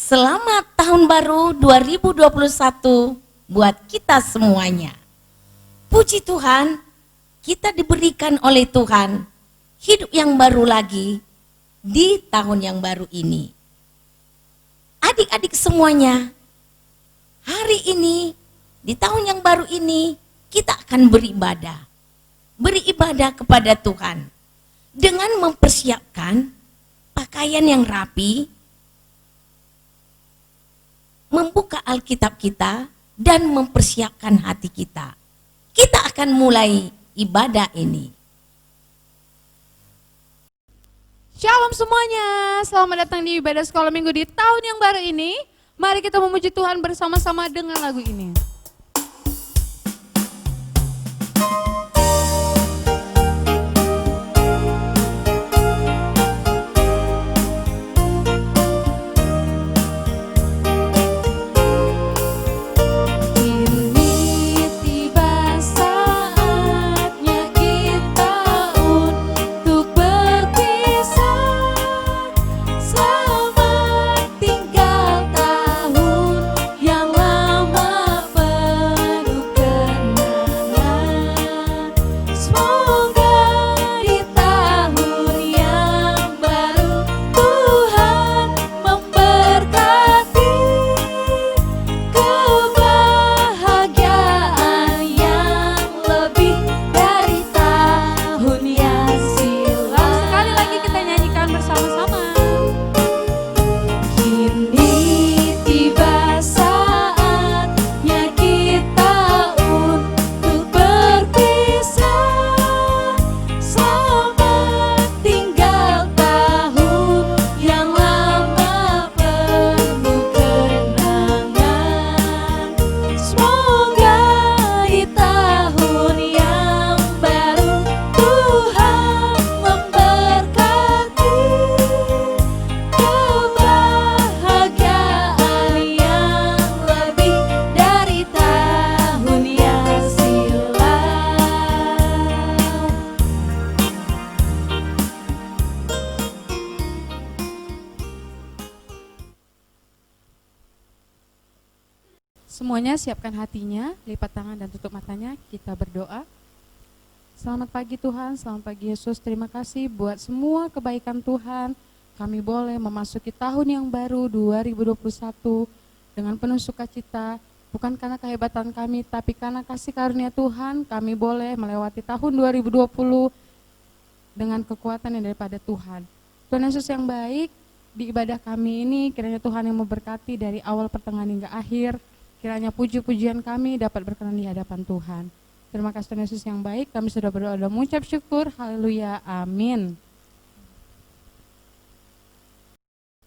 Selamat tahun baru 2021 buat kita semuanya. Puji Tuhan, kita diberikan oleh Tuhan hidup yang baru lagi di tahun yang baru ini. Adik-adik semuanya, hari ini, di tahun yang baru ini, kita akan beribadah. Beribadah kepada Tuhan dengan mempersiapkan pakaian yang rapi, membuka Alkitab kita, dan mempersiapkan hati kita. Kita akan mulai ibadah ini. Shalom semuanya, selamat datang di ibadah sekolah minggu di tahun yang baru ini. Mari kita memuji Tuhan bersama-sama dengan lagu ini. Semuanya siapkan hatinya, lipat tangan dan tutup matanya, kita berdoa. Selamat pagi Tuhan, selamat pagi Yesus, terima kasih buat semua kebaikan Tuhan. Kami boleh memasuki tahun yang baru 2021 dengan penuh sukacita, bukan karena kehebatan kami, tapi karena kasih karunia Tuhan, kami boleh melewati tahun 2020 dengan kekuatan yang daripada Tuhan. Tuhan Yesus yang baik, di ibadah kami ini kiranya Tuhan yang memberkati dari awal pertengahan hingga akhir. Kiranya puji-pujian kami dapat berkenan di hadapan Tuhan. Terima kasih Tuhan Yesus yang baik, kami sudah berdoa dan mengucap syukur, haleluya, amin.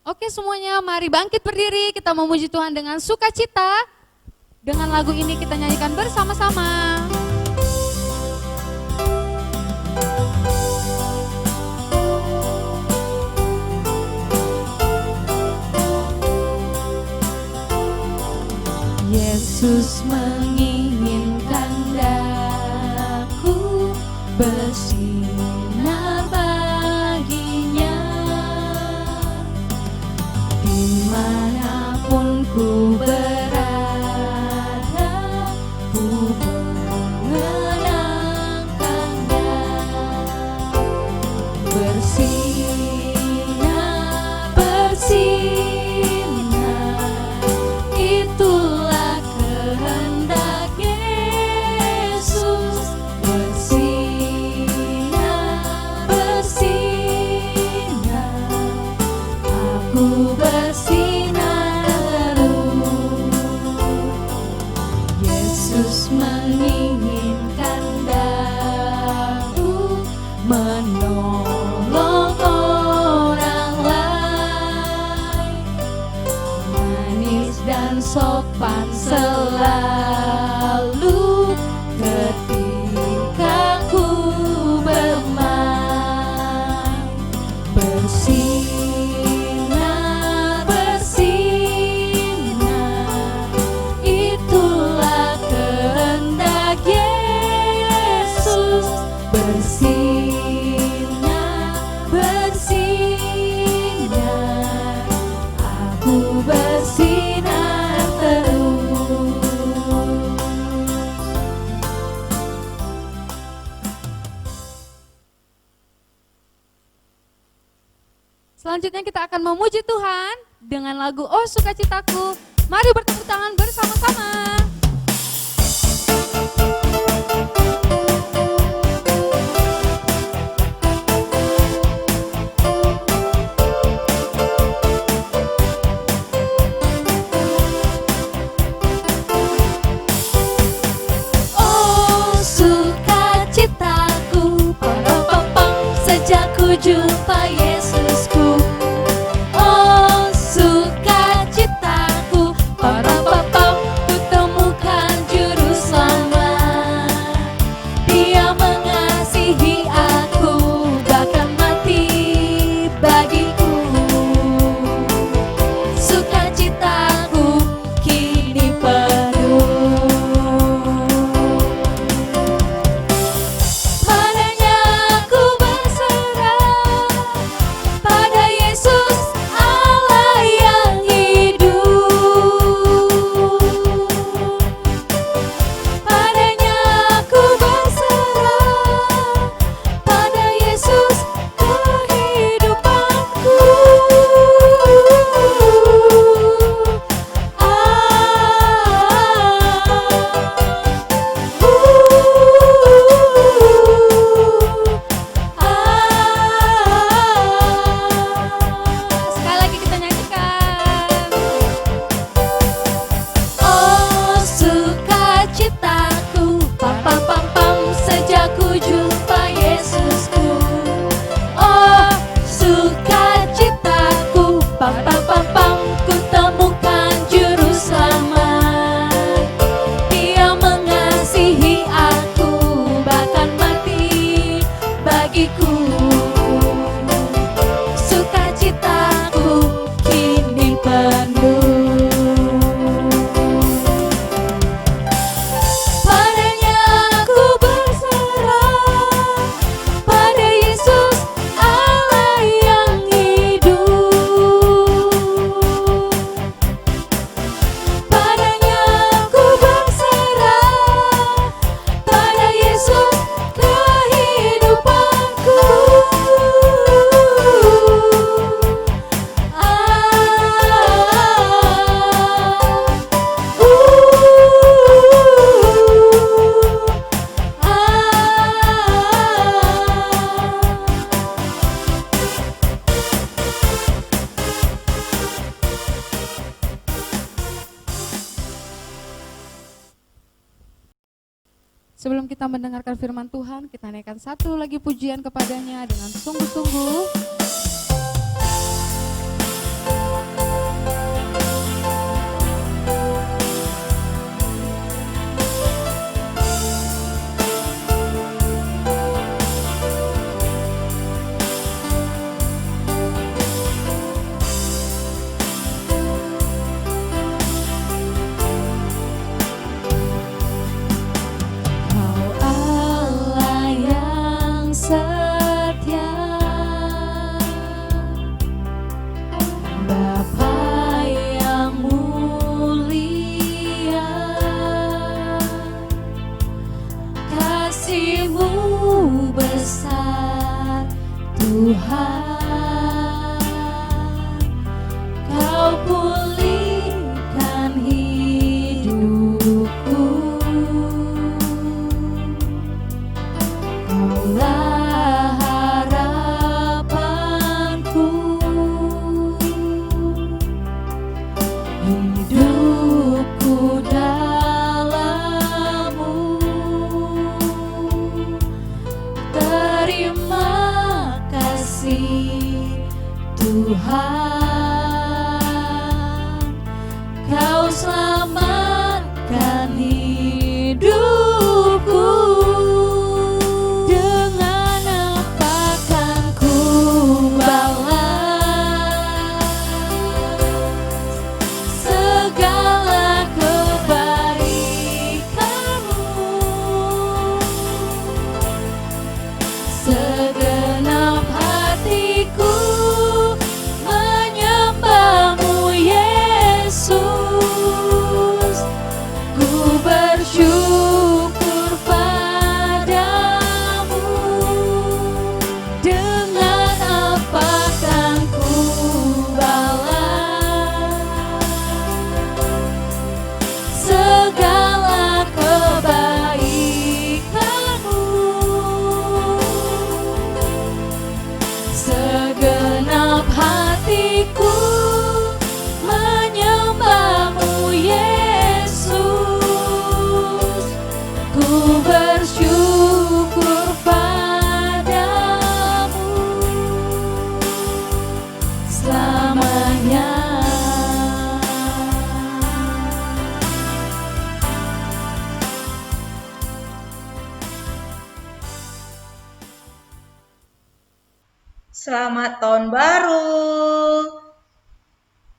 Oke semuanya, mari bangkit berdiri, kita memuji Tuhan dengan sukacita. Dengan lagu ini kita nyanyikan bersama-sama. Yesus menginginkan daku bersinar baginya, dimanapun ku berada, ku mengenangkannya. Bersinar, bersinar, itulah kehendak Yesus. Bersinar, bersinar, aku bersinar terus. Yesus menginginkan daku menolong orang lain, manis dan sopan selalu ketika ku bermain. Bersinar, bersinar, itulah kehendak Yesus. Bersinar, bersinar, ku bersinar terus. Selanjutnya kita akan memuji Tuhan dengan lagu Oh Sukacitaku. Mari bertepuk tangan bersama-sama. Oh sukacitaku, pam-pam-pam, sejak ku jumpa Yesusku. Oh sukacitaku, pam-pam-pam, ku temukan juru selamat. Dia mengasihi aku, bahkan mati bagiku. Sukacitaku kini penuh. Padanya aku berserah, pada Yesus Allah yang hidup. Padanya aku berserah, pada Yesus kehidupanku. Sekali lagi kita nyanyikan. Oh sukacitaku, pam-pam-pam-pam, sejak ku jumpa Yesusku. Oh sukacitaku, pam-pam-pam-pam, ku temukan juru selamat. Dia mengasihi aku, bahkan mati bagiku. Sukacitaku kini penuh. Padanya aku berserah, pada Yesus Allah yang hidup. Padanya aku berserah, pada Yesus kehidupanku. Sebelum kita mendengarkan firman Tuhan, kita naikkan satu lagi pujian kepadanya dengan sungguh-sungguh. Kau Allah yang setia, Selamat tahun baru.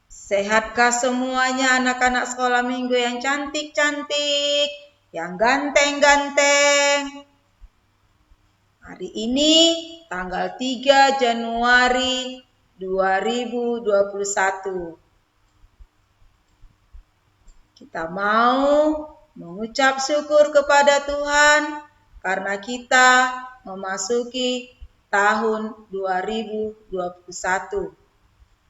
Sehatkah semuanya anak-anak sekolah minggu yang cantik-cantik, yang ganteng-ganteng? Hari ini tanggal 3 Januari 2021. Kita mau mengucap syukur kepada Tuhan karena kita memasuki tahun 2021.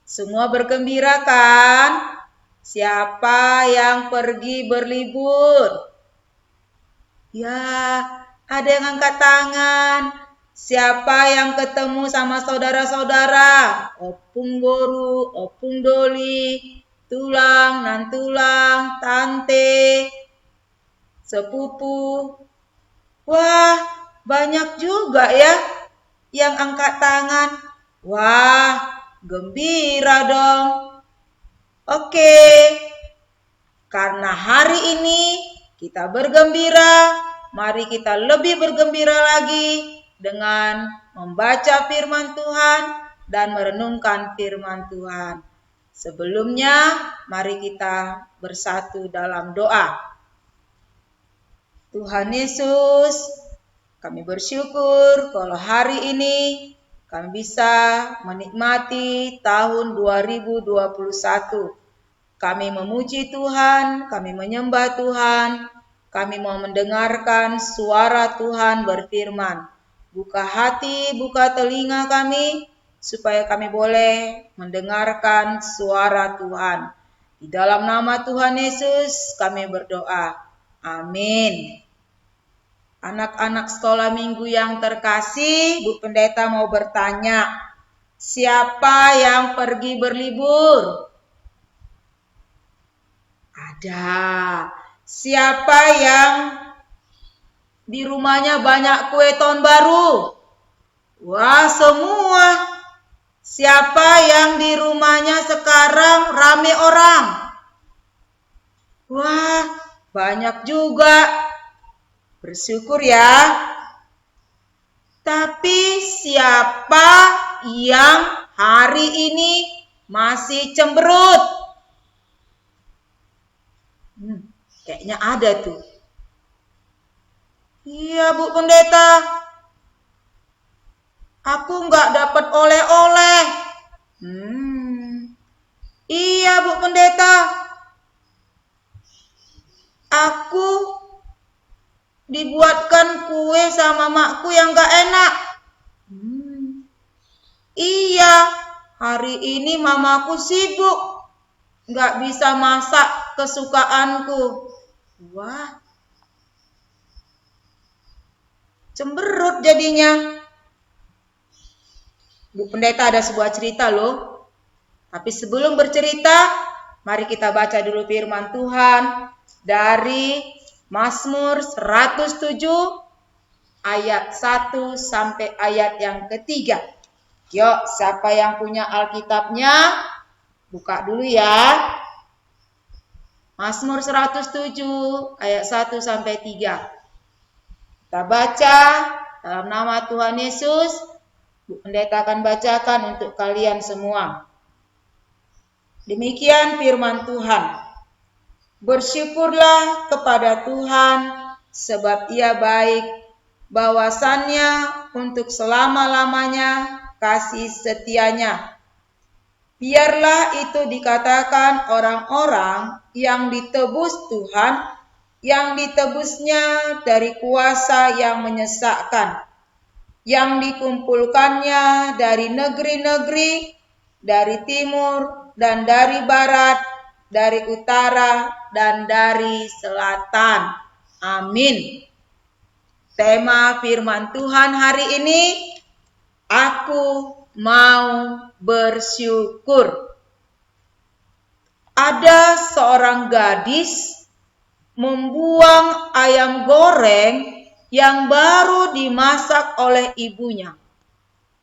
Semua bergembira kan? Siapa yang pergi berlibur? Ya, ada yang angkat tangan. Siapa yang ketemu sama saudara-saudara? Opung Boru, Opung Doli, tulang, nan tulang, tante, sepupu. Wah, banyak juga ya yang angkat tangan. Wah, gembira dong. Oke, karena hari ini kita bergembira, mari kita lebih bergembira lagi dengan membaca firman Tuhan dan merenungkan firman Tuhan. Sebelumnya, mari kita bersatu dalam doa. Tuhan Yesus, kami bersyukur kalau hari ini kami bisa menikmati tahun 2021. Kami memuji Tuhan, kami menyembah Tuhan, kami mau mendengarkan suara Tuhan berfirman. Buka hati, buka telinga kami, supaya kami boleh mendengarkan suara Tuhan. Di dalam nama Tuhan Yesus kami berdoa. Amin. Anak-anak sekolah minggu yang terkasih, Bu Pendeta mau bertanya, siapa yang pergi berlibur? Ada. Siapa yang di rumahnya banyak kue tahun baru? Wah, semua. Siapa yang di rumahnya sekarang rame orang? Wah, banyak juga. Bersyukur ya. Tapi siapa yang hari ini masih cemberut? Kayaknya ada tuh. Iya, Bu Pendeta. Aku nggak dapat oleh-oleh. Iya, Bu Pendeta. Aku dibuatkan kue sama makku yang gak enak. Iya, hari ini mamaku sibuk, gak bisa masak kesukaanku. Wah, cemberut jadinya. Bu Pendeta ada sebuah cerita loh. Tapi sebelum bercerita, mari kita baca dulu firman Tuhan dari Mazmur 107 ayat 1 sampai ayat yang ketiga. Yuk, siapa yang punya Alkitabnya, buka dulu ya. Mazmur 107 ayat 1 sampai 3. Kita baca dalam nama Tuhan Yesus. Bu Pendeta akan bacakan untuk kalian semua. Demikian firman Tuhan. Bersyukurlah kepada Tuhan, sebab Ia baik, bahwasannya untuk selama-lamanya kasih setianya. Biarlah itu dikatakan orang-orang yang ditebus Tuhan, yang ditebusnya dari kuasa yang menyesakkan, yang dikumpulkannya dari negeri-negeri, dari timur dan dari barat, dari utara dan dari selatan. Amin. Tema firman Tuhan hari ini, aku mau bersyukur. Ada seorang gadis membuang ayam goreng yang baru dimasak oleh ibunya.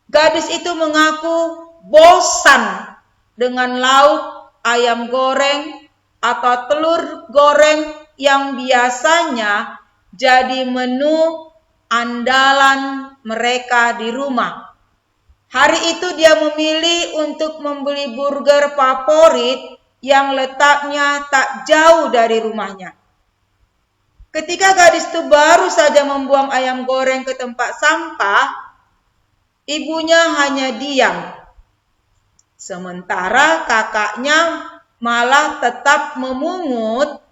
Gadis itu mengaku bosan dengan lauk ayam goreng atau telur goreng yang biasanya jadi menu andalan mereka di rumah. Hari itu dia memilih untuk membeli burger favorit yang letaknya tak jauh dari rumahnya. Ketika gadis itu baru saja membuang ayam goreng ke tempat sampah, ibunya hanya diam. Sementara kakaknya malah tetap memungut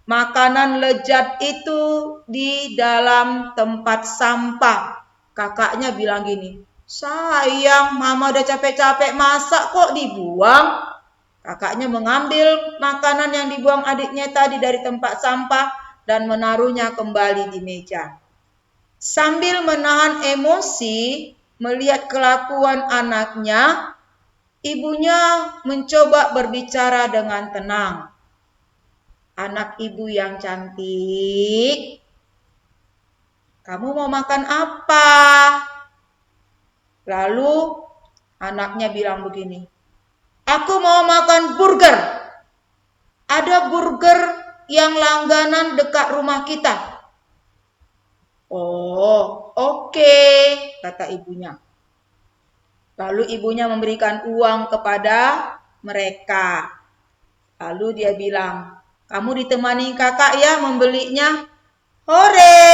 makanan lezat itu di dalam tempat sampah. Kakaknya bilang gini, sayang, mama udah capek-capek masak kok dibuang. Kakaknya mengambil makanan yang dibuang adiknya tadi dari tempat sampah dan menaruhnya kembali di meja. Sambil menahan emosi melihat kelakuan anaknya, ibunya mencoba berbicara dengan tenang. Anak ibu yang cantik, kamu mau makan apa? Lalu anaknya bilang begini, aku mau makan burger. Ada burger yang langganan dekat rumah kita. Oh, oke, kata ibunya. Lalu ibunya memberikan uang kepada mereka. Lalu dia bilang, kamu ditemani kakak ya membelinya. Hore,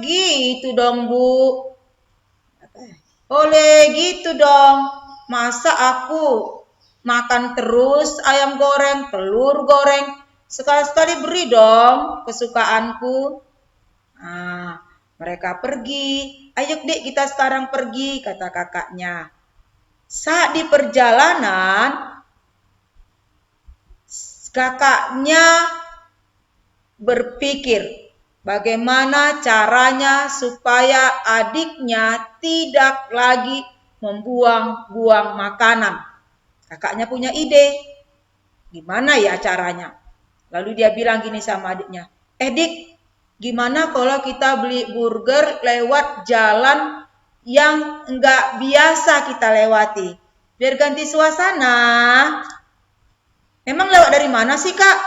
gitu dong bu. Oleh gitu dong. Masa aku makan terus ayam goreng, telur goreng. Sekali-sekali beri dong kesukaanku. Nah, mereka pergi. Ayo dek kita sekarang pergi, kata kakaknya. Saat di perjalanan, kakaknya berpikir bagaimana caranya supaya adiknya tidak lagi membuang-buang makanan. Kakaknya punya ide, gimana ya caranya? Lalu dia bilang gini sama adiknya, Dik, gimana kalau kita beli burger lewat jalan yang enggak biasa kita lewati? Biar ganti suasana. Memang lewat dari mana sih kak?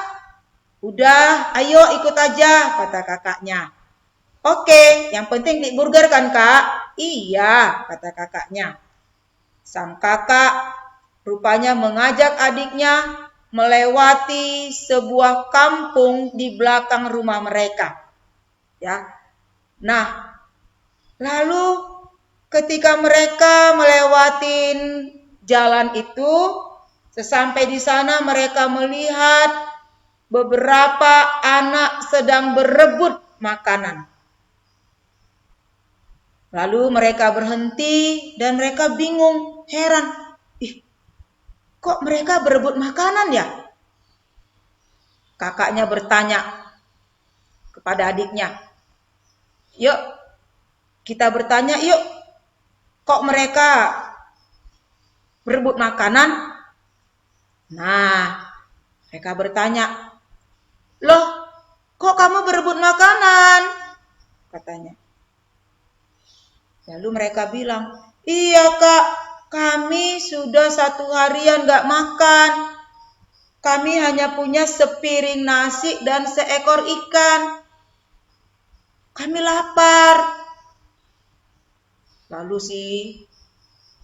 Udah, ayo ikut aja, kata kakaknya. Oke, yang penting beli burger kan kak? Iya, kata kakaknya. Sang kakak rupanya mengajak adiknya melewati sebuah kampung di belakang rumah mereka. Ya. Nah, lalu ketika mereka melewatin jalan itu, sesampai di sana mereka melihat beberapa anak sedang berebut makanan. Lalu mereka berhenti dan mereka bingung, heran. Kok mereka berebut makanan ya? Kakaknya bertanya kepada adiknya. Yuk, kita bertanya yuk. Kok mereka berebut makanan? Nah, mereka bertanya. Loh, kok kamu berebut makanan? Katanya. Lalu mereka bilang, iya kak, kami sudah 1 harian gak makan. Kami hanya punya sepiring nasi dan seekor ikan. Kami lapar. Lalu si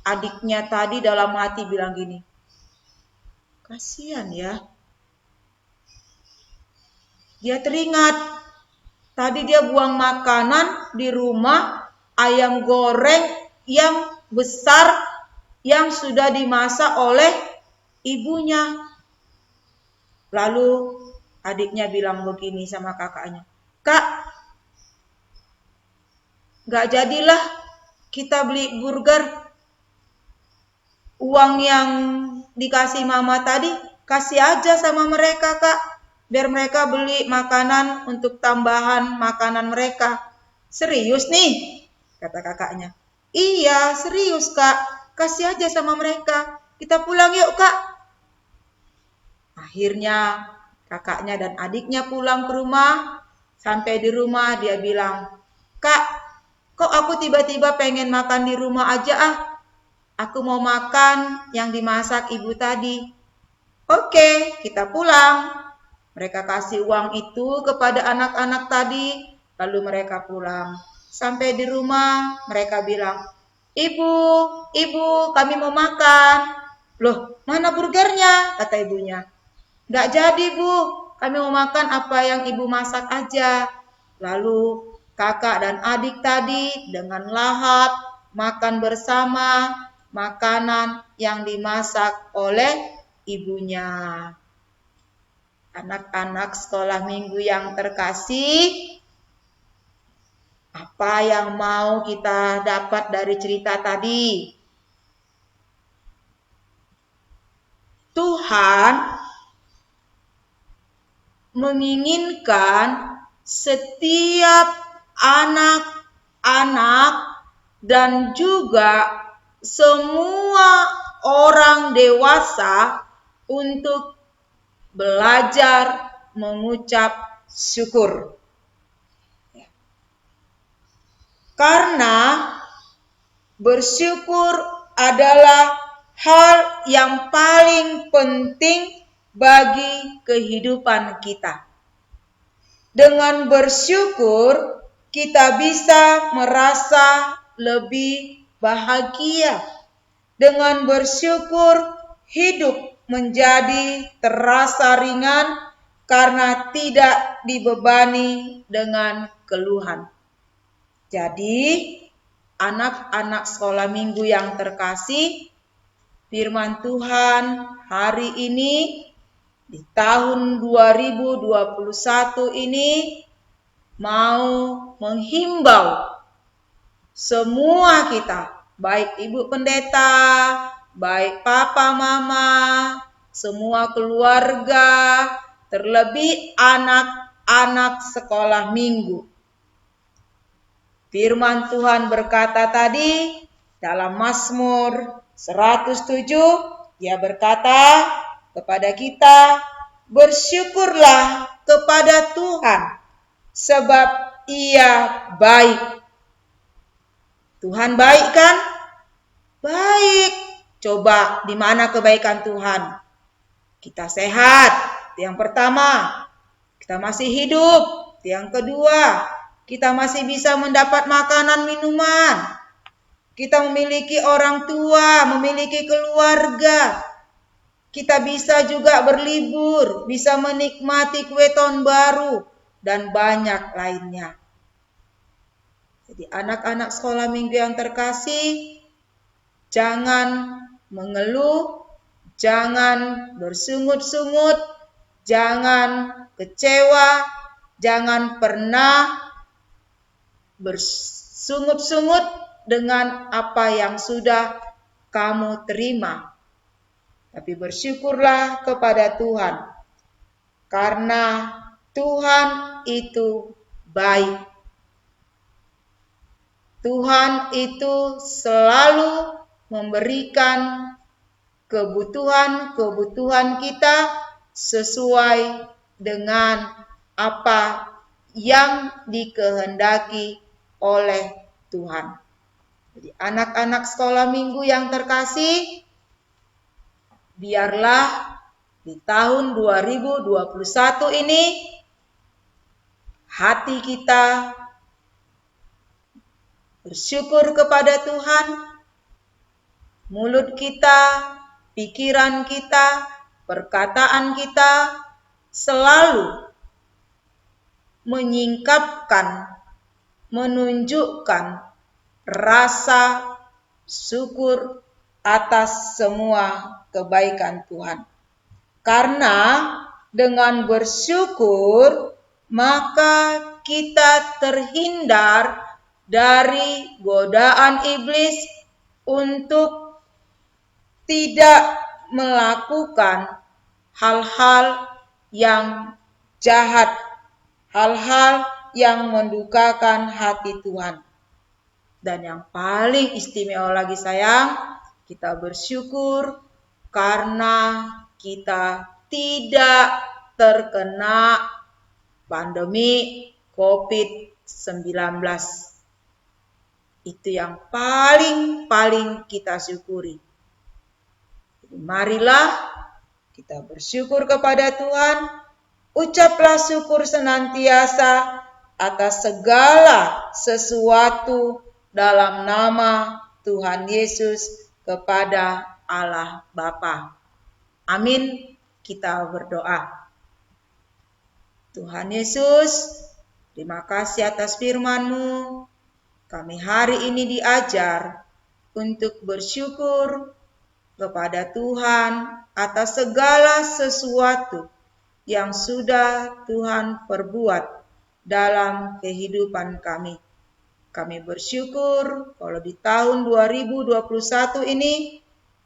adiknya tadi dalam hati bilang gini, kasihan ya. Dia teringat, tadi dia buang makanan di rumah, ayam goreng yang besar yang sudah dimasak oleh ibunya. Lalu adiknya bilang begini sama kakaknya, kak, gak jadilah kita beli burger. Uang yang dikasih mama tadi, kasih aja sama mereka kak. Biar mereka beli makanan untuk tambahan makanan mereka. Serius nih, kata kakaknya. Iya, serius kak. Kasih aja sama mereka. Kita pulang yuk kak. Akhirnya kakaknya dan adiknya pulang ke rumah. Sampai di rumah dia bilang, kak, kok aku tiba-tiba pengen makan di rumah aja ah. Aku mau makan yang dimasak ibu tadi. Oke, kita pulang. Mereka kasih uang itu kepada anak-anak tadi, lalu mereka pulang. Sampai di rumah, mereka bilang, "Ibu, ibu, kami mau makan." "Loh, mana burgernya?" kata ibunya. "Nggak jadi, Bu. Kami mau makan apa yang ibu masak aja." Lalu kakak dan adik tadi dengan lahap makan bersama makanan yang dimasak oleh ibunya. Anak-anak sekolah minggu yang terkasih, apa yang mau kita dapat dari cerita tadi? Tuhan menginginkan setiap anak-anak dan juga semua orang dewasa untuk belajar mengucap syukur. Karena bersyukur adalah hal yang paling penting bagi kehidupan kita. Dengan bersyukur, kita bisa merasa lebih bahagia. Dengan bersyukur, hidup menjadi terasa ringan karena tidak dibebani dengan keluhan. Jadi, anak-anak sekolah minggu yang terkasih, firman Tuhan hari ini di tahun 2021 ini mau menghimbau semua kita, baik ibu pendeta, baik papa mama, semua keluarga, terlebih anak-anak sekolah minggu. Firman Tuhan berkata tadi dalam Mazmur 107, dia berkata kepada kita, "Bersyukurlah kepada Tuhan, sebab Ia baik." Tuhan baik kan? Baik. Coba di mana kebaikan Tuhan? Kita sehat, yang pertama. Kita masih hidup, yang kedua. Kita masih bisa mendapat makanan minuman. Kita memiliki orang tua, memiliki keluarga. Kita bisa juga berlibur, bisa menikmati kue tahun baru, dan banyak lainnya. Jadi anak-anak sekolah minggu yang terkasih, jangan mengeluh, jangan bersungut-sungut, jangan kecewa, jangan pernah bersungut-sungut dengan apa yang sudah kamu terima. Tapi bersyukurlah kepada Tuhan, karena Tuhan itu baik. Tuhan itu selalu memberikan kebutuhan-kebutuhan kita sesuai dengan apa yang dikehendaki oleh Tuhan. Jadi anak-anak sekolah minggu yang terkasih, biarlah di tahun 2021 ini hati kita bersyukur kepada Tuhan, mulut kita, pikiran kita, perkataan kita selalu menyingkapkan, menunjukkan rasa syukur atas semua kebaikan Tuhan. Karena dengan bersyukur, maka kita terhindar dari godaan iblis untuk tidak melakukan hal-hal yang jahat, hal-hal yang mendukakan hati Tuhan. Dan yang paling istimewa lagi sayang, kita bersyukur karena kita tidak terkena pandemi COVID-19. Itu yang paling kita syukuri. Jadi marilah kita bersyukur kepada Tuhan, ucaplah syukur senantiasa atas segala sesuatu dalam nama Tuhan Yesus kepada Allah Bapa. Amin. Kita berdoa. Tuhan Yesus, terima kasih atas firman-Mu. Kami hari ini diajar untuk bersyukur kepada Tuhan atas segala sesuatu yang sudah Tuhan perbuat dalam kehidupan kami. Kami bersyukur kalau di tahun 2021 ini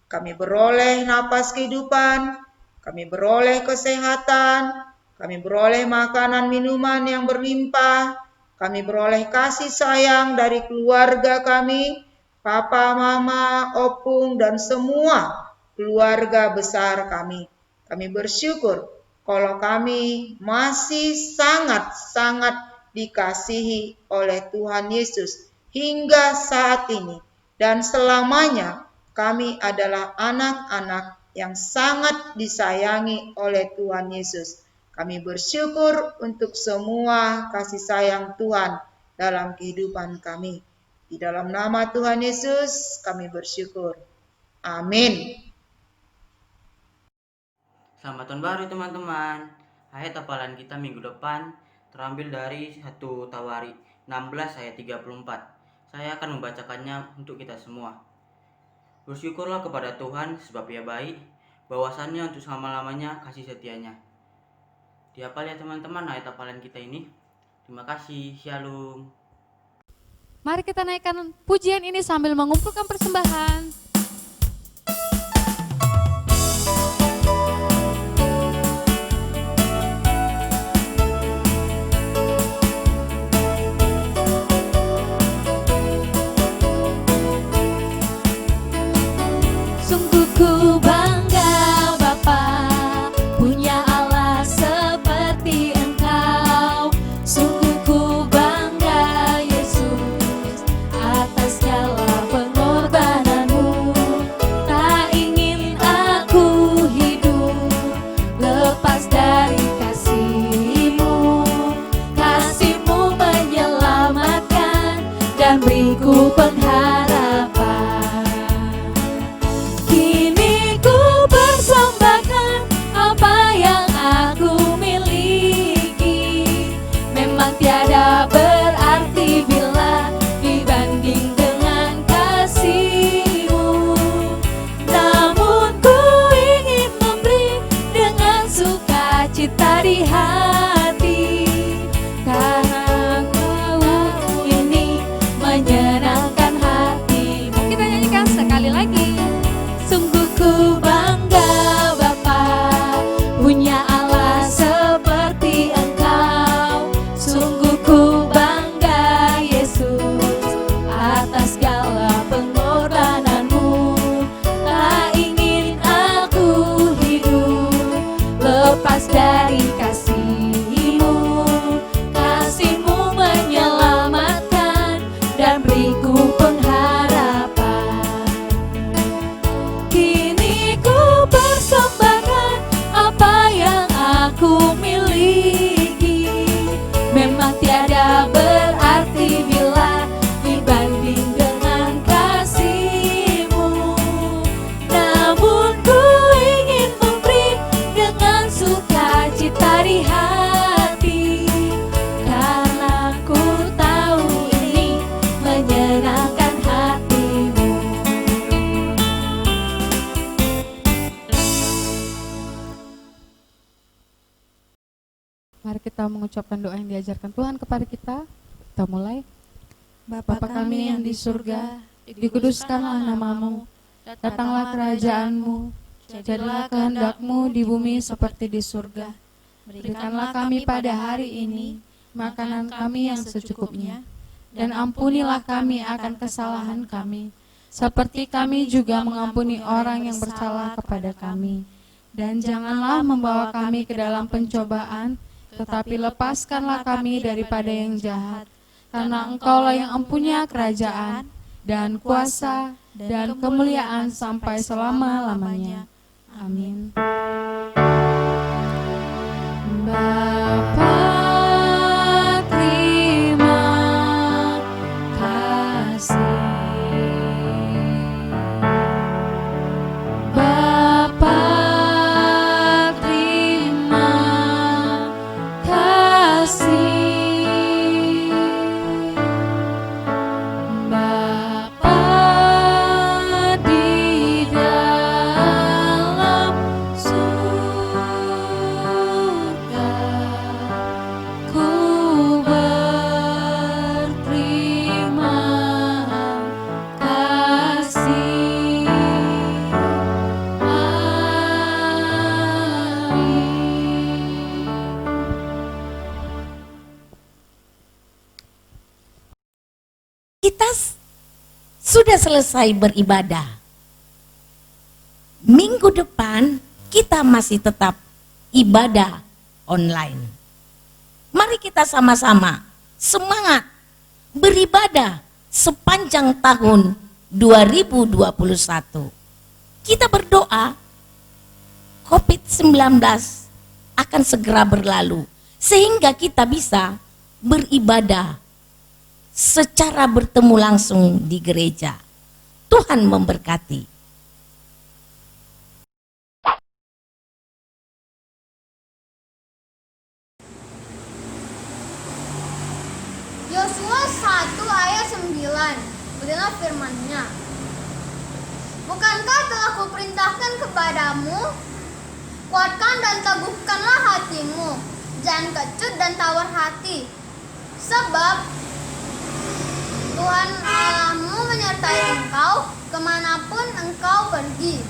kami beroleh napas kehidupan, kami beroleh kesehatan, kami beroleh makanan minuman yang berlimpah, kami beroleh kasih sayang dari keluarga kami, papa, mama, opung, dan semua keluarga besar kami. Kami bersyukur kalau kami masih sangat-sangat dikasihi oleh Tuhan Yesus hingga saat ini. Dan selamanya kami adalah anak-anak yang sangat disayangi oleh Tuhan Yesus. Kami bersyukur untuk semua kasih sayang Tuhan dalam kehidupan kami. Di dalam nama Tuhan Yesus kami bersyukur. Amin. Selamat tahun baru teman-teman. Ayat hafalan kita minggu depan terambil dari 1 Tawari 16 ayat 34. Saya akan membacakannya untuk kita semua. Bersyukurlah kepada Tuhan sebab Ia baik, bahwasannya untuk selama-lamanya kasih setianya. Dihafal ya teman-teman ayat hafalan kita ini. Terima kasih. Shalom. Mari kita naikkan pujian ini sambil mengumpulkan persembahan. Sungguh ku bangga Bapa, punya Allah seperti Engkau. Sungguh ku bangga Yesus, atas segala pengorbananmu. Tak ingin aku hidup lepas dari kasih-Mu. Kasih-Mu menyelamatkan dan beriku pengharapan. Kini ku persembahkan apa yang aku miliki. Memang tiada berarti bila dibanding dengan kasih-Mu. Namun ku ingin memberi dengan sukacita di hati, karena Kau ini menyenangkan hati-Mu. Kita nyanyikan sekali lagi. Sungguh ku bangga Bapa, punya Allah seperti Engkau. Sungguh ku bangga Yesus, atas segala pengorbananmu. Tak ingin aku hidup lepas dari kasih-Mu. Kasih-Mu menyelamatkan dan beriku pengharapan. Kini ku persembahkan apa yang aku miliki. Memang tiada berarti bila dibanding dengan kasih-Mu. Namun ku ingin memberi dengan sukacita di hati, karena ku tahu ini menyenangkan hati-Mu. Mari kita mengucapkan doa yang diajarkan Tuhan kepada kita. Kita mulai. Bapa kami yang di surga, dikuduskanlah nama-Mu, datanglah kerajaan-Mu, jadilah kehendak-Mu di bumi seperti di surga. Berikanlah kami pada hari ini makanan kami yang secukupnya, dan ampunilah kami akan kesalahan kami, seperti kami juga mengampuni orang yang bersalah kepada kami. Dan janganlah membawa kami ke dalam pencobaan, tetapi lepaskanlah kami daripada yang jahat. Karena Engkaulah yang mempunyai kerajaan, dan kuasa, dan kemuliaan sampai selama-lamanya. Amin. Bapa, terima kasih. sudah selesai beribadah, minggu depan kita masih tetap ibadah online. Mari kita sama-sama semangat beribadah sepanjang tahun 2021. Kita berdoa COVID-19 akan segera berlalu sehingga kita bisa beribadah secara bertemu langsung di gereja. Tuhan memberkati. Yosua 1 ayat 9. Beginilah firman-Nya. Bukankah telah kuperintahkan kepadamu, kuatkan dan teguhkanlah hatimu, jangan kecut dan tawar hati, sebab Tuhan Allahmu menyertai engkau kemanapun engkau pergi.